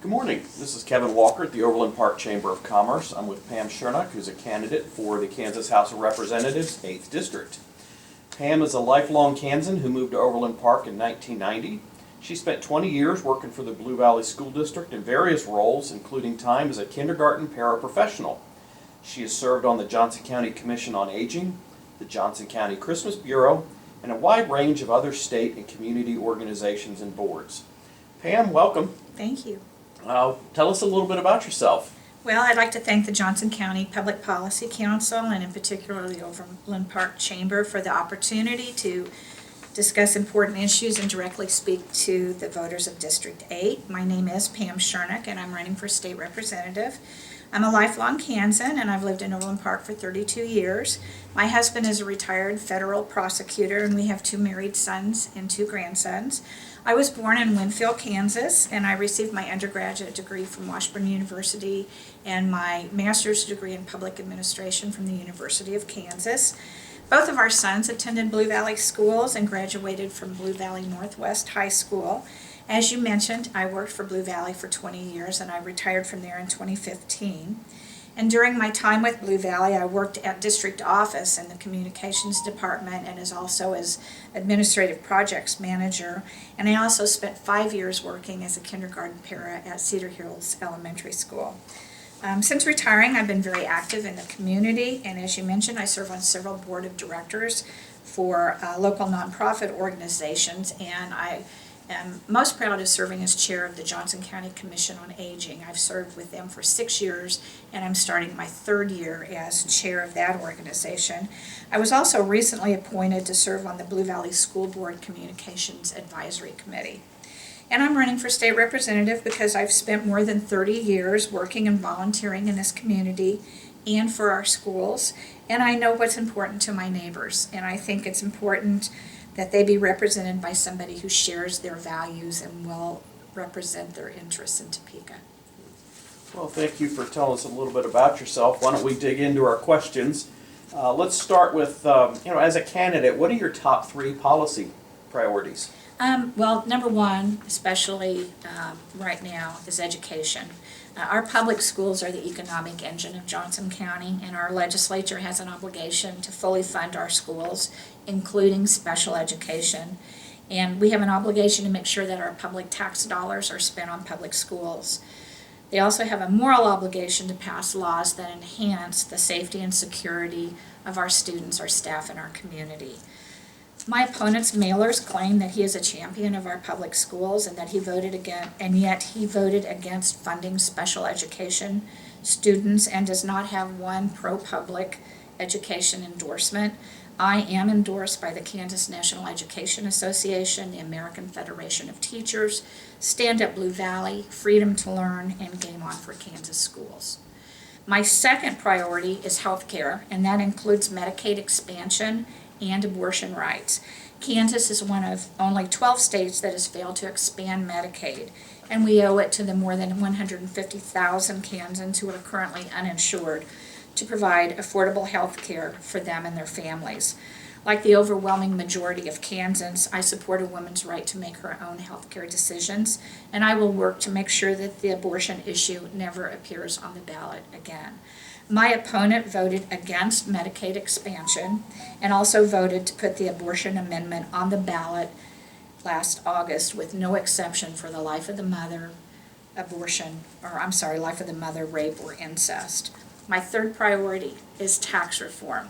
Good morning. This is Kevin Walker at the Overland Park Chamber of Commerce. I'm with Pam Shernuk, who's a candidate for the Kansas House of Representatives, 8th District. Pam is a lifelong Kansan who moved to Overland Park in 1990. She spent 20 years working for the Blue Valley School District in various roles, including time as a kindergarten paraprofessional. She has served on the Johnson County Commission on Aging, the Johnson County Christmas Bureau, and a wide range of other state and community organizations and boards. Pam, welcome. Thank you. Tell us a little bit about yourself. Well, I'd like to thank the Johnson County Public Policy Council and in particular the Overland Park Chamber for the opportunity to discuss important issues and directly speak to the voters of District 8. My name is Pam Shernuk and I'm running for state representative. I'm a lifelong Kansan and I've lived in Overland Park for 32 years. My husband is a retired federal prosecutor and we have 2 married sons and 2 grandsons. I was born in Winfield, Kansas, and I received my undergraduate degree from Washburn University and my master's degree in public administration from the University of Kansas. Both of our sons attended Blue Valley schools and graduated from Blue Valley Northwest High School. As you mentioned, I worked for Blue Valley for 20 years and I retired from there in 2015. And during my time with Blue Valley, I worked at district office in the communications department and also as administrative projects manager. And I also spent 5 years working as a kindergarten para at Cedar Hills Elementary School. Since retiring, I've been very active in the community, and as you mentioned, I serve on several board of directors for local nonprofit organizations, and I am most proud of serving as chair of the Johnson County Commission on Aging. I've served with them for 6 years, and I'm starting my 3rd year as chair of that organization. I was also recently appointed to serve on the Blue Valley School Board Communications Advisory Committee. And I'm running for state representative because I've spent more than 30 years working and volunteering in this community and for our schools, and I know what's important to my neighbors, and I think it's important that they be represented by somebody who shares their values and will represent their interests in Topeka. Well, thank you for telling us a little bit about yourself. Why don't we dig into our questions? Let's start with, as a candidate, what are your top 3 policy priorities? Well, number one, especially right now, is education. Our public schools are the economic engine of Johnson County, and our legislature has an obligation to fully fund our schools, including special education. And we have an obligation to make sure that our public tax dollars are spent on public schools. They also have a moral obligation to pass laws that enhance the safety and security of our students, our staff, and our community. My opponent's mailers claim that he is a champion of our public schools and that he voted against, and yet he voted against funding special education students and does not have one pro-public education endorsement. I am endorsed by the Kansas National Education Association, the American Federation of Teachers, Stand Up Blue Valley, Freedom to Learn, and Game On for Kansas Schools. My second priority is health care, and that includes Medicaid expansion and abortion rights. Kansas is one of only 12 states that has failed to expand Medicaid, and we owe it to the more than 150,000 Kansans who are currently uninsured to provide affordable health care for them and their families. Like the overwhelming majority of Kansans, I support a woman's right to make her own health care decisions, and I will work to make sure that the abortion issue never appears on the ballot again. My opponent voted against Medicaid expansion and also voted to put the abortion amendment on the ballot last August with no exception for the life of the mother, life of the mother, rape, or incest. My third priority is tax reform.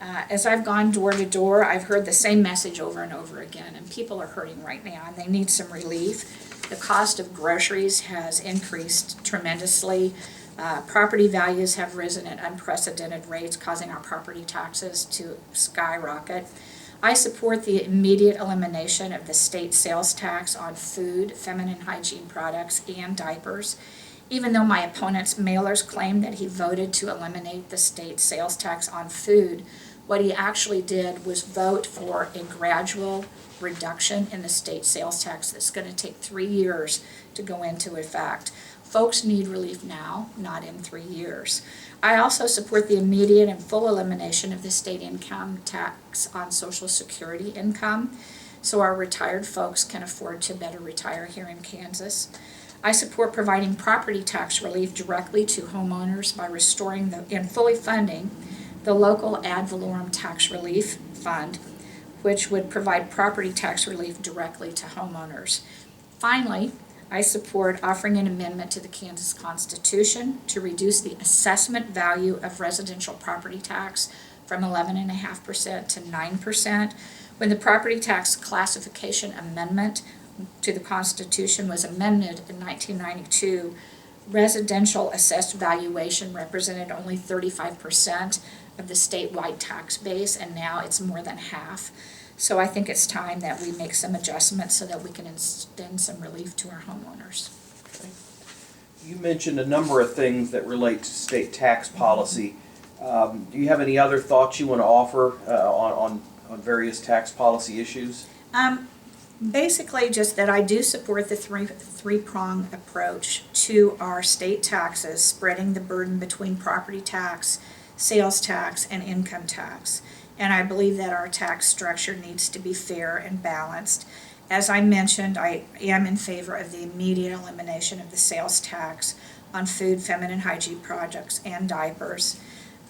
As I've gone door to door, I've heard the same message over and over again, and people are hurting right now and they need some relief. The cost of groceries has increased tremendously. Property values have risen at unprecedented rates, causing our property taxes to skyrocket. I support the immediate elimination of the state sales tax on food, feminine hygiene products, and diapers. Even though my opponent's mailers claim that he voted to eliminate the state sales tax on food, what he actually did was vote for a gradual reduction in the state sales tax that's going to take 3 years to go into effect. Folks need relief now, not in 3 years. I also support the immediate and full elimination of the state income tax on Social Security income so our retired folks can afford to better retire here in Kansas. I support providing property tax relief directly to homeowners by restoring and fully funding the local ad valorem tax relief fund, which would provide property tax relief directly to homeowners. Finally, I support offering an amendment to the Kansas Constitution to reduce the assessment value of residential property tax from 11.5% to 9%. When the property tax classification amendment to the Constitution was amended in 1992, residential assessed valuation represented only 35% of the statewide tax base, and now it's more than half. So I think it's time that we make some adjustments so that we can extend some relief to our homeowners. Okay. You mentioned a number of things that relate to state tax policy. Do you have any other thoughts you want to offer on various tax policy issues? Basically, just that I do support the three-prong approach to our state taxes, spreading the burden between property tax, sales tax, and income tax. And I believe that our tax structure needs to be fair and balanced. As I mentioned, I am in favor of the immediate elimination of the sales tax on food, feminine hygiene products, and diapers.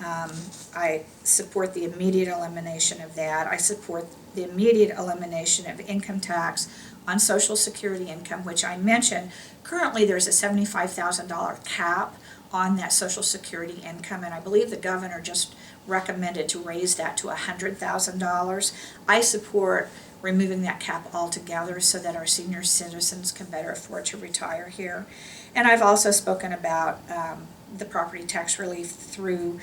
I support the immediate elimination of that. I support the immediate elimination of income tax on Social Security income, which I mentioned. Currently, there's a $75,000 cap on that Social Security income, and I believe the governor just recommended to raise that to $100,000. I support removing that cap altogether so that our senior citizens can better afford to retire here. And I've also spoken about the property tax relief through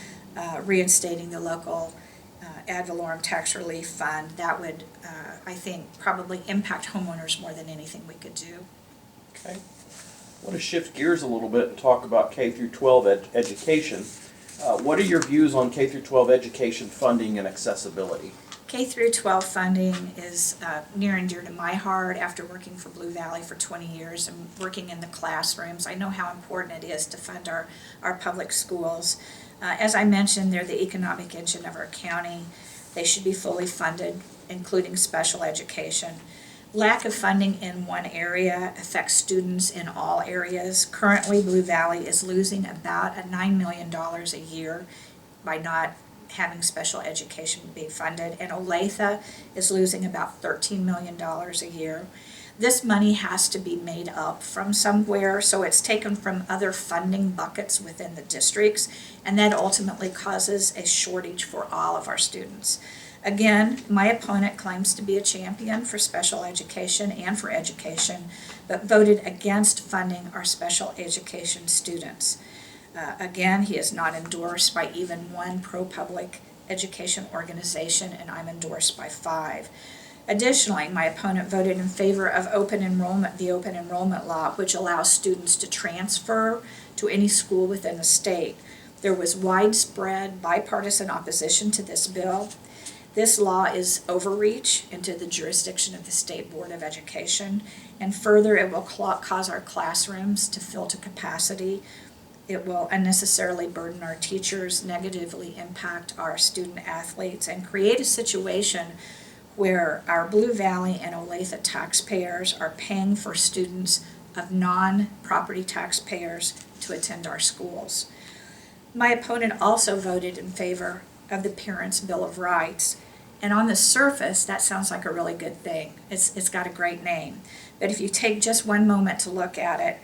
reinstating the local ad valorem tax relief fund. That would, I think, probably impact homeowners more than anything we could do. Okay. I want to shift gears a little bit and talk about K through 12 education. What are your views on K through 12 education funding and accessibility? K through 12 funding is near and dear to my heart. After working for Blue Valley for 20 years and working in the classrooms, I know how important it is to fund our public schools. As I mentioned, they're the economic engine of our county. They should be fully funded, including special education. Lack of funding in one area affects students in all areas. Currently, Blue Valley is losing about $9 million a year by not having special education be funded, and Olathe is losing about $13 million a year. This money has to be made up from somewhere, so it's taken from other funding buckets within the districts, and that ultimately causes a shortage for all of our students. Again, my opponent claims to be a champion for special education and for education, but voted against funding our special education students. Again, he is not endorsed by even one pro-public education organization, and I'm endorsed by 5. Additionally, my opponent voted in favor of the open enrollment law, which allows students to transfer to any school within the state. There was widespread bipartisan opposition to this bill. This law is overreach into the jurisdiction of the State Board of Education, and further, it will cause our classrooms to fill to capacity. It will unnecessarily burden our teachers, negatively impact our student athletes, and create a situation where our Blue Valley and Olathe taxpayers are paying for students of non-property taxpayers to attend our schools. My opponent also voted in favor of the Parents' Bill of Rights, and on the surface that sounds like a really good thing. It's got a great name, but if you take just one moment to look at it,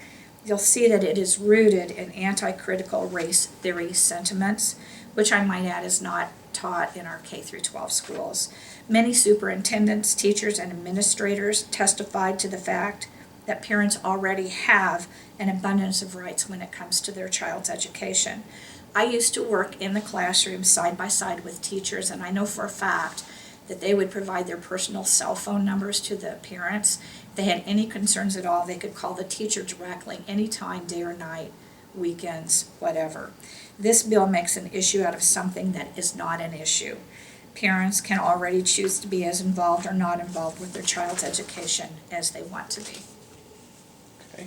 you'll see that it is rooted in anti-critical race theory sentiments, which I might add is not taught in our K through 12 schools. Many superintendents, teachers, and administrators testified to the fact that parents already have an abundance of rights when it comes to their child's education. I used to work in the classroom side by side with teachers, and I know for a fact that they would provide their personal cell phone numbers to the parents. If they had any concerns at all, they could call the teacher directly anytime, day or night, weekends, whatever. This bill makes an issue out of something that is not an issue. Parents can already choose to be as involved or not involved with their child's education as they want to be. Okay.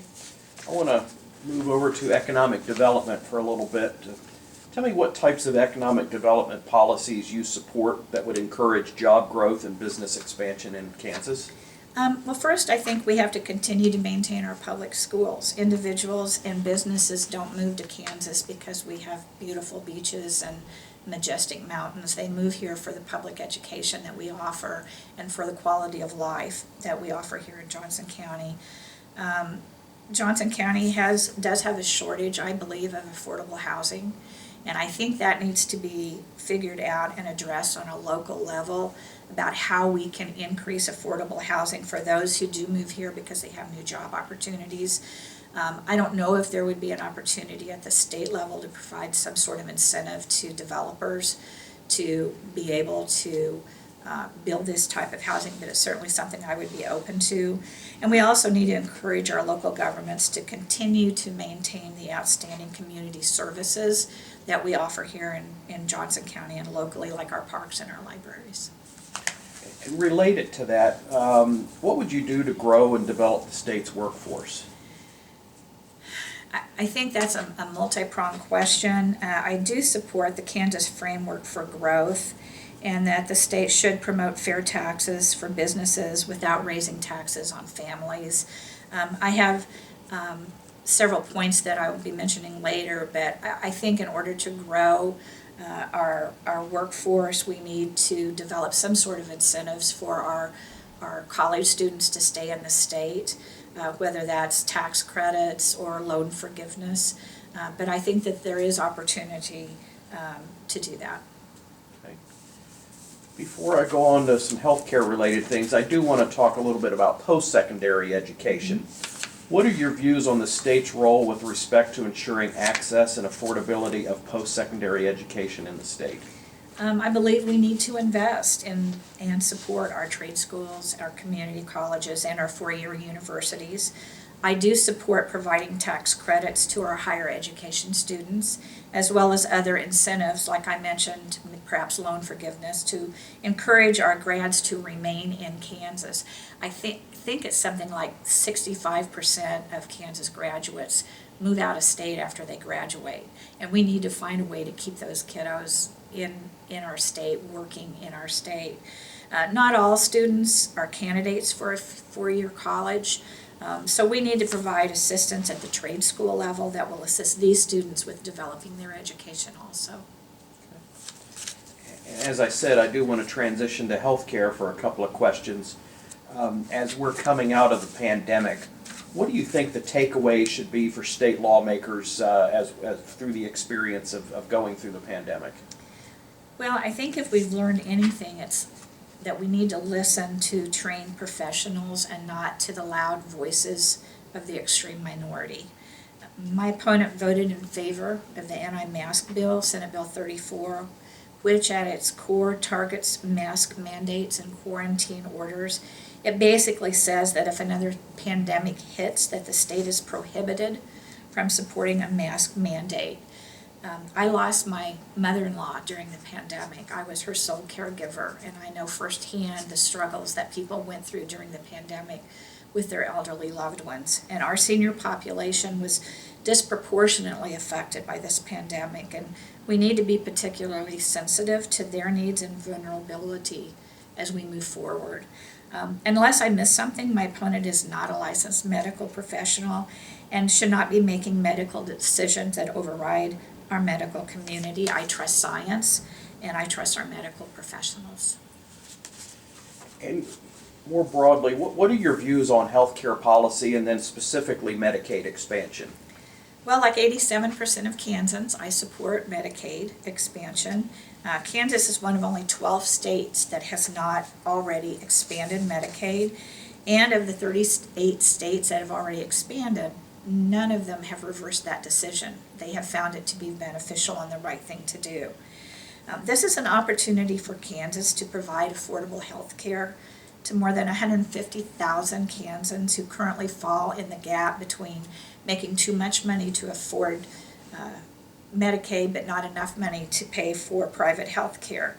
I want to move over to economic development for a little bit. Tell me what types of economic development policies you support that would encourage job growth and business expansion in Kansas. Well, first, I think we have to continue to maintain our public schools. Individuals and businesses don't move to Kansas because we have beautiful beaches and majestic mountains. They move here for the public education that we offer and for the quality of life that we offer here in Johnson County. Johnson County does have a shortage, I believe, of affordable housing, and I think that needs to be figured out and addressed on a local level about how we can increase affordable housing for those who do move here because they have new job opportunities. I don't know if there would be an opportunity at the state level to provide some sort of incentive to developers to be able to build this type of housing, but it's certainly something I would be open to. And we also need to encourage our local governments to continue to maintain the outstanding community services that we offer here in Johnson County and locally, like our parks and our libraries. And related to that, what would you do to grow and develop the state's workforce? I think that's a multi-pronged question. I do support the Kansas Framework for Growth, and that the state should promote fair taxes for businesses without raising taxes on families. I have several points that I will be mentioning later, but I think in order to grow our workforce, we need to develop some sort of incentives for our college students to stay in the state, whether that's tax credits or loan forgiveness. But I think that there is opportunity to do that. Okay. Before I go on to some healthcare related things, I do want to talk a little bit about post-secondary education. What are your views on the state's role with respect to ensuring access and affordability of post-secondary education in the state? I believe we need to invest in and support our trade schools, our community colleges, and our four-year universities. I do support providing tax credits to our higher education students, as well as other incentives, like I mentioned, perhaps loan forgiveness, to encourage our grads to remain in Kansas. I think it's something like 65% of Kansas graduates move out of state after they graduate, and we need to find a way to keep those kiddos in our state, working in our state. Not all students are candidates for a four-year college, so we need to provide assistance at the trade school level that will assist these students with developing their education also. As I said, I do want to transition to healthcare for a couple of questions. As we're coming out of the pandemic, what do you think the takeaway should be for state lawmakers as through the experience of going through the pandemic? Well, I think if we've learned anything, it's that we need to listen to trained professionals and not to the loud voices of the extreme minority. My opponent voted in favor of the anti-mask bill, Senate Bill 34, which at its core targets mask mandates and quarantine orders. It basically says that if another pandemic hits, that the state is prohibited from supporting a mask mandate. I lost my mother-in-law during the pandemic. I was her sole caregiver, and I know firsthand the struggles that people went through during the pandemic with their elderly loved ones. And our senior population was disproportionately affected by this pandemic, and we need to be particularly sensitive to their needs and vulnerability as we move forward. Unless I miss something, my opponent is not a licensed medical professional and should not be making medical decisions that override our medical community. I trust science, and I trust our medical professionals. And more broadly, what are your views on healthcare policy and then specifically Medicaid expansion? Well, like 87% of Kansans, I support Medicaid expansion. Kansas is one of only 12 states that has not already expanded Medicaid, and of the 38 states that have already expanded, none of them have reversed that decision. They have found it to be beneficial and the right thing to do. This is an opportunity for Kansas to provide affordable health care to more than 150,000 Kansans who currently fall in the gap between making too much money to afford Medicaid but not enough money to pay for private health care.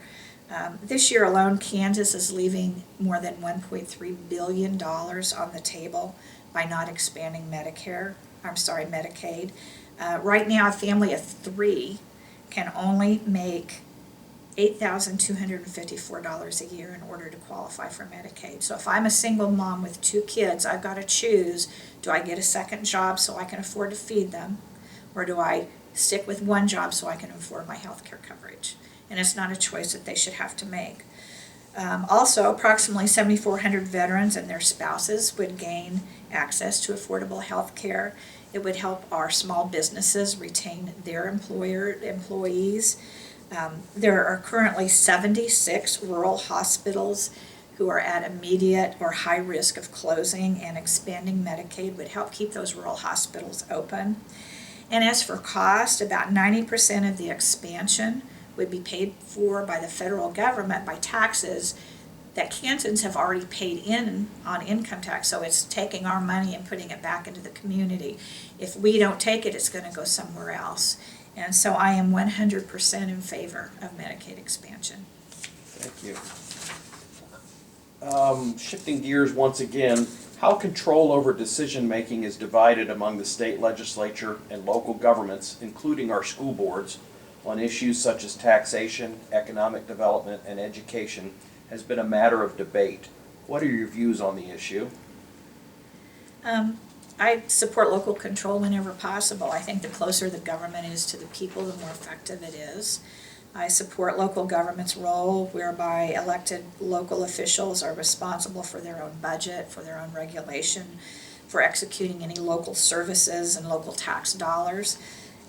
This year alone, Kansas is leaving more than $1.3 billion on the table by not expanding Medicaid. Right now, a family of three can only make $8,254 a year in order to qualify for Medicaid. So if I'm a single mom with 2 kids, I've got to choose, do I get a second job so I can afford to feed them, or do I stick with one job so I can afford my health care coverage? And it's not a choice that they should have to make. Also, approximately 7,400 veterans and their spouses would gain access to affordable health care. It would help our small businesses retain their employees. There are currently 76 rural hospitals who are at immediate or high risk of closing, and expanding Medicaid would help keep those rural hospitals open. And as for cost, about 90% of the expansion would be paid for by the federal government by taxes that Kansans have already paid in on income tax. So it's taking our money and putting it back into the community. If we don't take it, it's going to go somewhere else. And so I am 100% in favor of Medicaid expansion. Thank you. Shifting gears once again, how control over decision-making is divided among the state legislature and local governments, including our school boards, on issues such as taxation, economic development, and education has been a matter of debate. What are your views on the issue? I support local control whenever possible. I think the closer the government is to the people, the more effective it is. I support local government's role whereby elected local officials are responsible for their own budget, for their own regulation, for executing any local services and local tax dollars.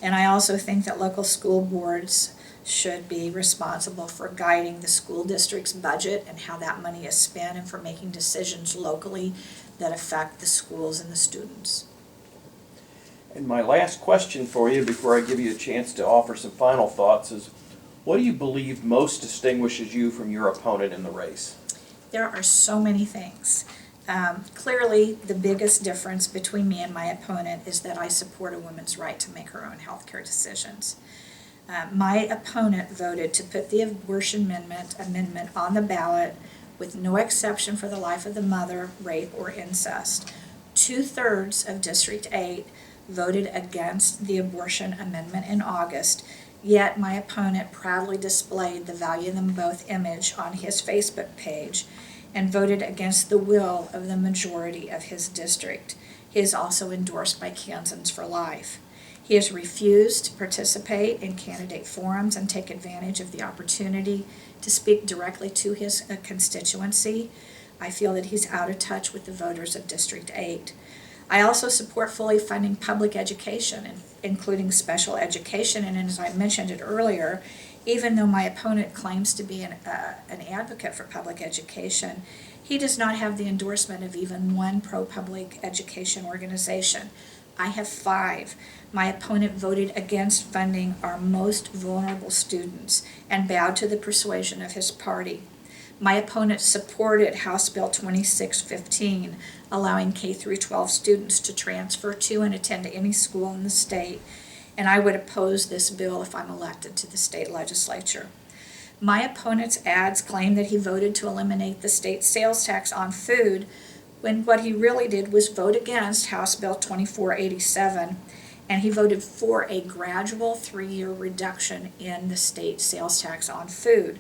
And I also think that local school boards should be responsible for guiding the school district's budget and how that money is spent, and for making decisions locally that affect the schools and the students. And my last question for you before I give you a chance to offer some final thoughts is, what do you believe most distinguishes you from your opponent in the race? There are so many things. Clearly, the biggest difference between me and my opponent is that I support a woman's right to make her own health care decisions. My opponent voted to put the abortion amendment on the ballot with no exception for the life of the mother, rape, or incest. 2/3 of District 8 voted against the abortion amendment in August, yet my opponent proudly displayed the value them both image on his Facebook page and voted against the will of the majority of his district. He is also endorsed by Kansans for Life. He has refused to participate in candidate forums and take advantage of the opportunity to speak directly to his constituency. I feel that he's out of touch with the voters of District 8. I also support fully funding public education, including special education, and as I mentioned it earlier, even though my opponent claims to be an advocate for public education, he does not have the endorsement of even one pro-public education organization. I have 5. My opponent voted against funding our most vulnerable students and bowed to the persuasion of his party. My opponent supported House Bill 2615, allowing K-12 students to transfer to and attend any school in the state, and I would oppose this bill if I'm elected to the state legislature. My opponent's ads claim that he voted to eliminate the state sales tax on food, when what he really did was vote against House Bill 2487, and he voted for a gradual 3-year reduction in the state sales tax on food.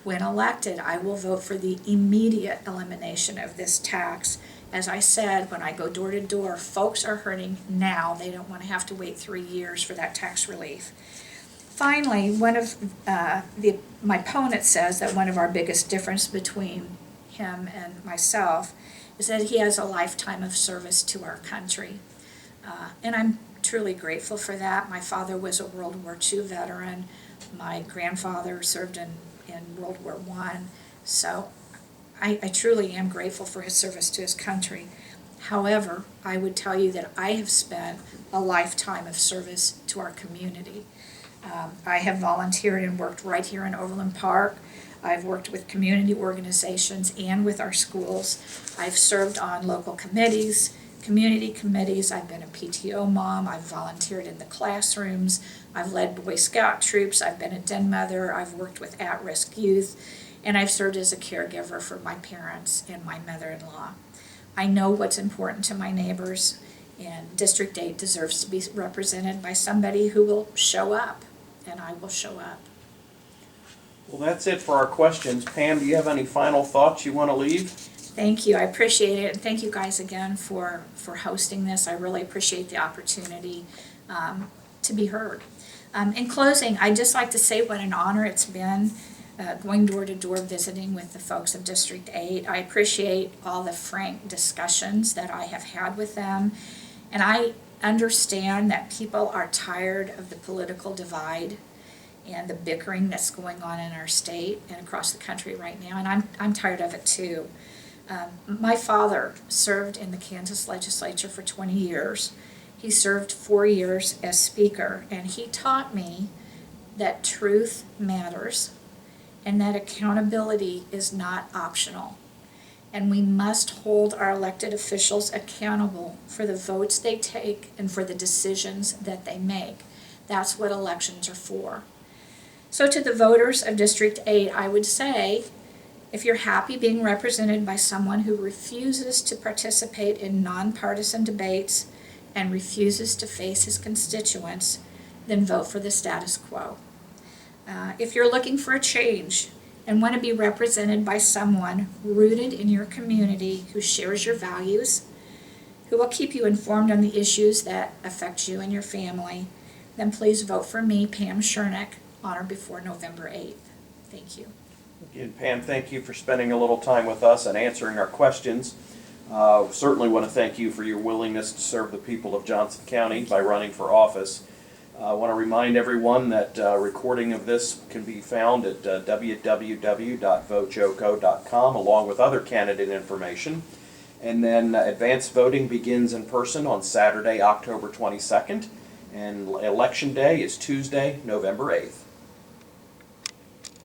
When elected, I will vote for the immediate elimination of this tax. As I said, when I go door to door, folks are hurting now. They don't want to have to wait 3 years for that tax relief. Finally, my opponent says that one of our biggest difference between him and myself is that he has a lifetime of service to our country. And I'm truly grateful for that. My father was a World War II veteran. My grandfather served in World War I. So I truly am grateful for his service to his country. However, I would tell you that I have spent a lifetime of service to our community. I have volunteered and worked right here in Overland Park. I've worked with community organizations and with our schools. I've served on local committees, community committees. I've been a PTO mom. I've volunteered in the classrooms. I've led Boy Scout troops. I've been a den mother. I've worked with at-risk youth. And I've served as a caregiver for my parents and my mother-in-law. I know what's important to my neighbors, and District 8 deserves to be represented by somebody who will show up, and I will show up. Well, that's it for our questions. Pam, do you have any final thoughts you want to leave? Thank you, I appreciate it, and thank you guys again for hosting this. I really appreciate the opportunity to be heard. In closing, I'd just like to say what an honor it's been going door to door visiting with the folks of District 8. I appreciate all the frank discussions that I have had with them, and I understand that people are tired of the political divide and the bickering that's going on in our state and across the country right now, and I'm tired of it too. My father served in the Kansas legislature for 20 years. He served 4 years as speaker, and he taught me that truth matters and that accountability is not optional. And we must hold our elected officials accountable for the votes they take and for the decisions that they make. That's what elections are for. So to the voters of District 8, I would say, if you're happy being represented by someone who refuses to participate in nonpartisan debates and refuses to face his constituents, then vote for the status quo. If you're looking for a change and want to be represented by someone rooted in your community who shares your values, who will keep you informed on the issues that affect you and your family, then please vote for me, Pam Shernuk, on or before November 8th. Thank you. Again, Pam, thank you for spending a little time with us and answering our questions. Certainly want to thank you for your willingness to serve the people of Johnson County by running for office. I want to remind everyone that recording of this can be found at www.votejoco.com along with other candidate information. And then advanced voting begins in person on Saturday, October 22nd, and Election Day is Tuesday, November 8th.